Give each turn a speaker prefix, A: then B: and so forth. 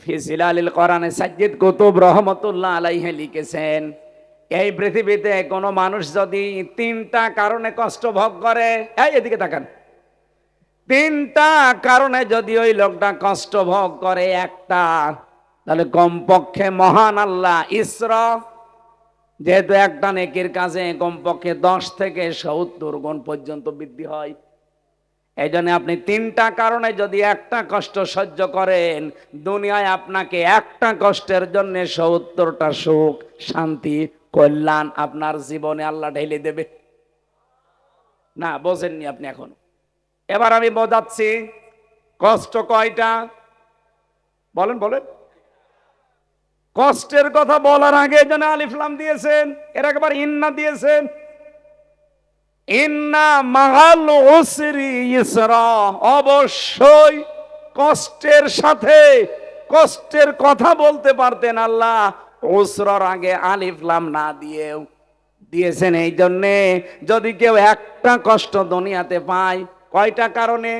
A: ফি জিলালিল কোরআনে সাজ্জিদ কুতুব রহমাতুল্লাহ আলাইহি লিখেছেন, এই পৃথিবীতে কোনো মানুষ যদি তিনটা কারণে কষ্ট ভোগ করে, এই এদিকে তাকান, তিনটা কারণে যদি ওই লোকটা কষ্ট ভোগ করে একটা, তাহলে কমপক্ষে মহান আল্লাহ ইসরা, যেহেতু একটা নেকির কাজে কমপক্ষে 10 থেকে 70 গুণ পর্যন্ত বৃদ্ধি হয়, এই জন্য আপনি তিনটা কারণে যদি একটা কষ্ট সহ্য করেন, দুনিয়ায় আপনাকে একটা কষ্টের জন্য 70টা সুখ, শান্তি, কল্যাণ আপনার জীবনে আল্লাহ ঢেলে দেবে। না বোঝেননি আপনি এখন, এবার আমি বোঝাচ্ছি। কষ্ট কয়টা বলেন বলেন। কষ্টের কথা বলার আগে যেন আলিফ লাম দিয়েছেন, এর একবার ইন্না দিয়েছেন। ইন্না মাগাল উসরি ইসরা, অবশ্যই কষ্টের সাথে কষ্টের কথা বলতে পারতেন আল্লাহ, উসরার আগে আলিফ লাম না দিয়েও দিয়েছেন। এই জন্যে যদি কেউ একটা কষ্ট দুনিয়াতে পায়, কয়টা কারণে?